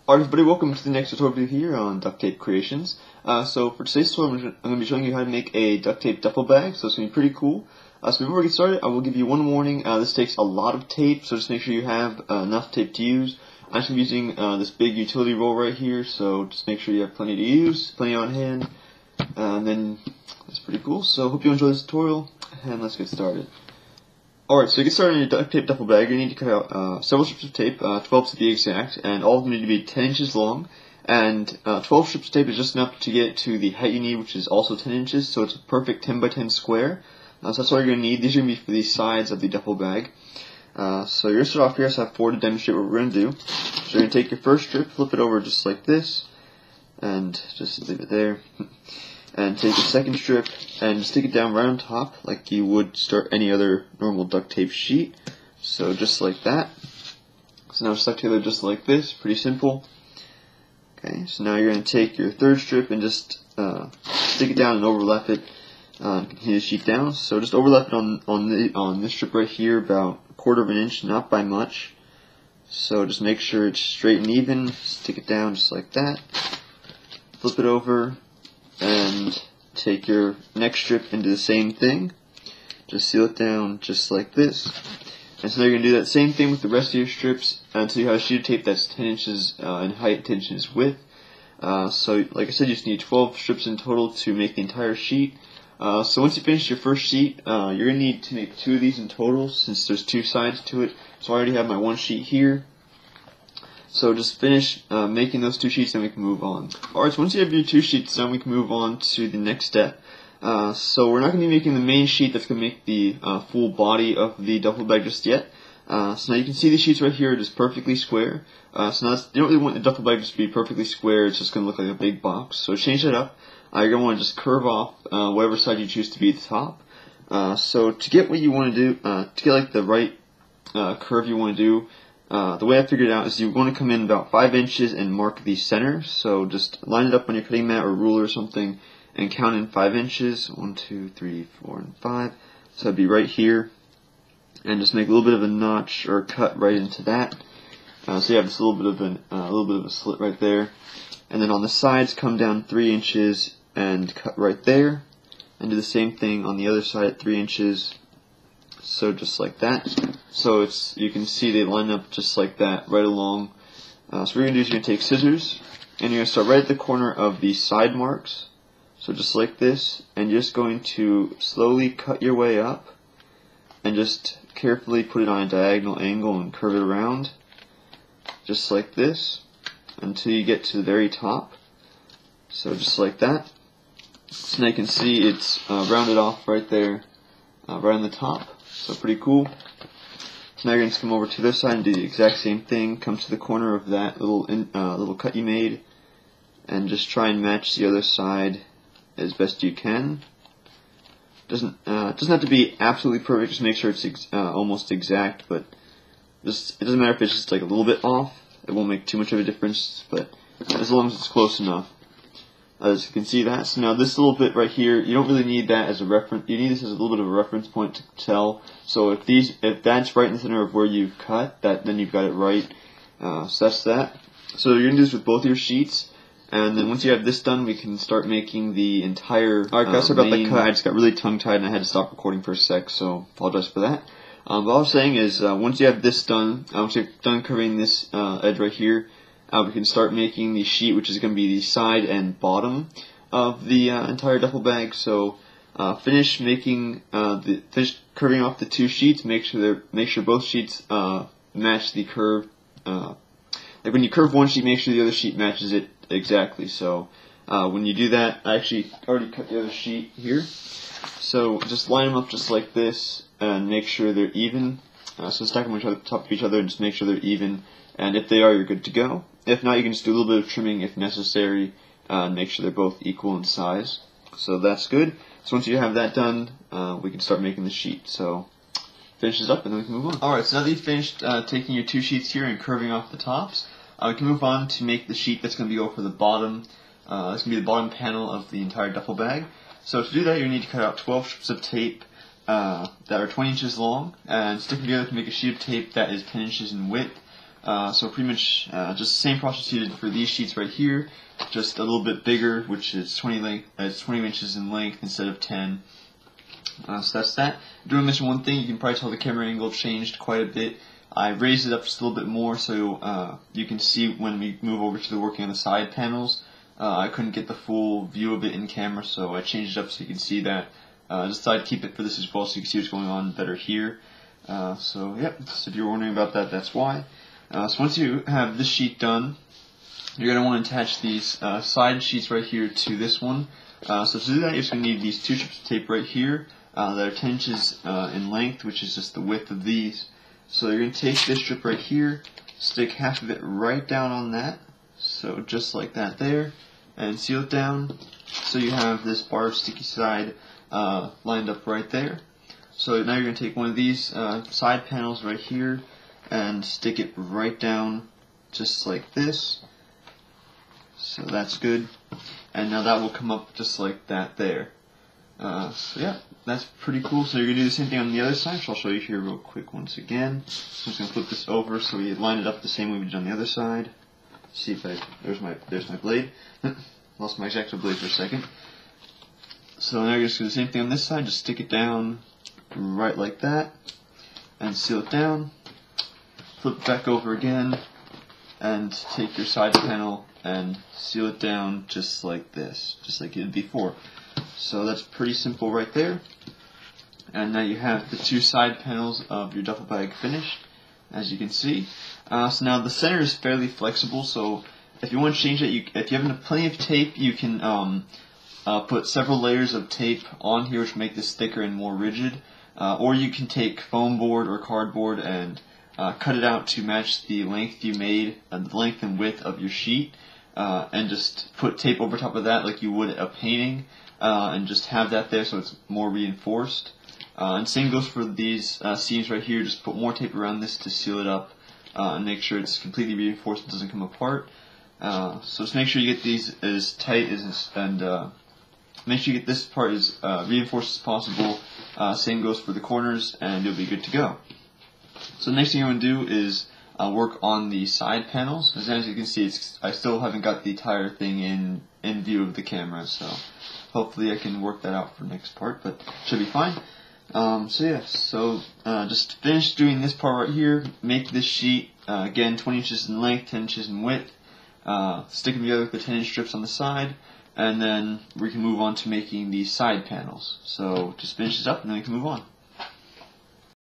Alright everybody, welcome to the next tutorial video here on Duct Tape Creations. So for today's tutorial, I'm going to be showing you how to make a duct tape duffel bag, so it's going to be pretty cool. So before we get started, I will give you one warning. This takes a lot of tape, so just make sure you have enough tape to use. I'm just using this big utility roll right here, so just make sure you have plenty to use, plenty on hand, and then that's pretty cool. So hope you enjoy this tutorial, and let's get started. Alright, so to get started on your duct tape duffel bag, you need to cut out several strips of tape, 12 to be exact, and all of them need to be 10 inches long, and 12 strips of tape is just enough to get to the height you need, which is also 10 inches, so it's a perfect 10 by 10 square. So that's all you're going to need. These are going to be for the sides of the duffel bag. So you're going to start off here, so I have 4 to demonstrate what we're going to do. So you're going to take your first strip, flip it over just like this, and just leave it there. And take the second strip and stick it down right on top like you would start any other normal duct tape sheet. So just like that. So now it's stuck together just like this, pretty simple. Okay, so now you're going to take your third strip and just stick it down and overlap it and continue the sheet down. So just overlap it on this strip right here about 1/4 of an inch, not by much. So just make sure it's straight and even, stick it down just like that. Flip it over and take your next strip and do the same thing. Just seal it down just like this. And so now you're going to do that same thing with the rest of your strips until you have a sheet of tape that's 10 inches in height, 10 inches width. So like I said, you just need 12 strips in total to make the entire sheet. So once you finish your first sheet, you're going to need to make 2 of these in total since there's 2 sides to it. So I already have my 1 sheet here. So just finish making those 2 sheets and we can move on. Alright, so once you have your 2 sheets done, we can move on to the next step. So we're not going to be making the main sheet that's going to make the full body of the duffel bag just yet. So now you can see the sheets right here are just perfectly square. So now you don't really want the duffel bag just to be perfectly square, it's just going to look like a big box. So change that up. You're going to want to just curve off whatever side you choose to be the top. So to get what you want to do, to get like the right curve you want to do, the way I figured it out is you want to come in about 5 inches and mark the center. So just line it up on your cutting mat or ruler or something and count in 5 inches. 1, 2, 3, 4, and 5. So that'd be right here. And just make a little bit of a notch or cut right into that. So you have this little bit of a slit right there. And then on the sides, come down 3 inches and cut right there. And do the same thing on the other side at 3 inches. So just like that. So you can see they line up just like that right along. So what you're going to do is you're going to take scissors and you're going to start right at the corner of the side marks. So just like this, and you're just going to slowly cut your way up and just carefully put it on a diagonal angle and curve it around just like this until you get to the very top. So just like that. So now you can see it's rounded off right there, right on the top. So pretty cool. So now you're going to come over to this side and do the exact same thing. Come to the corner of that little cut you made and just try and match the other side as best you can. Doesn't have to be absolutely perfect. Just make sure it's almost exact. But it doesn't matter if it's just like a little bit off. It won't make too much of a difference. But as long as it's close enough. As you can see that. So now this little bit right here, you don't really need that as a reference. You need this as a little bit of a reference point to tell. So if that's right in the center of where you've cut, then you've got it right. So that's that. So you're gonna do this with both your sheets, and then once you have this done, we can start making the entire. Alright guys, sorry about that cut. I just got really tongue-tied and I had to stop recording for a sec, so apologize for that. But all I was saying is, once you have this done, once you're done curving this edge right here, we can start making the sheet, which is going to be the side and bottom of the entire duffel bag. So finish curving off the 2 sheets. Make sure both sheets match the curve. Like when you curve one sheet, make sure the other sheet matches it exactly. So when you do that, I actually already cut the other sheet here. So just line them up just like this and make sure they're even. So stack them on top of each other and just make sure they're even. And if they are, you're good to go. If not, you can just do a little bit of trimming if necessary and make sure they're both equal in size. So that's good. So once you have that done, we can start making the sheet. So finish this up and then we can move on. Alright, so now that you've finished taking your 2 sheets here and curving off the tops, we can move on to make the sheet that's going to go for the bottom. That's going to be the bottom panel of the entire duffel bag. So to do that, you need to cut out 12 strips of tape that are 20 inches long and stick them together to make a sheet of tape that is 10 inches in width. So pretty much just the same process you did for these sheets right here, just a little bit bigger, which is 20 inches in length instead of 10. So that's that. I do want to mention one thing. You can probably tell the camera angle changed quite a bit. I raised it up just a little bit more so you can see when we move over to the working on the side panels. I couldn't get the full view of it in camera, so I changed it up so you can see that. Just thought I'd keep it for this as well so you can see what's going on better here. So if you're wondering about that, that's why. So once you have this sheet done, you're going to want to attach these side sheets right here to this one. So to do that, you're just going to need these two strips of tape right here that are 10 inches in length, which is just the width of these. So you're going to take this strip right here, stick half of it right down on that, so just like that there, and seal it down so you have this bar sticky side lined up right there. So now you're going to take one of these side panels right here and stick it right down just like this. So that's good. And now that will come up just like that there. So yeah, that's pretty cool. So you're going to do the same thing on the other side, so I'll show you here real quick once again. So I'm just going to flip this over so we line it up the same way we did on the other side. See if there's my blade. Lost my X-Acto blade for a second. So now you're just going to do the same thing on this side, just stick it down right like that, and seal it down. Flip it back over again, and take your side panel and seal it down just like this, just like you did before. So that's pretty simple right there. And now you have the two side panels of your duffel bag finished, as you can see. So now the center is fairly flexible, so if you want to change it, if you have plenty of tape, you can put several layers of tape on here which make this thicker and more rigid. Or you can take foam board or cardboard and cut it out to match the length you made, the length and width of your sheet, and just put tape over top of that like you would a painting, and just have that there so it's more reinforced. And same goes for these seams right here. Just put more tape around this to seal it up and make sure it's completely reinforced and doesn't come apart. So just make sure you get these as tight and make sure you get this part as reinforced as possible. Same goes for the corners, and you'll be good to go. So the next thing I'm going to do is work on the side panels. As you can see, I still haven't got the entire thing in view of the camera, so hopefully I can work that out for the next part, but should be fine. So just finish doing this part right here. Make this sheet, again, 20 inches in length, 10 inches in width. Stick them together with the 10-inch strips on the side, and then we can move on to making the side panels. So just finish this up, and then we can move on.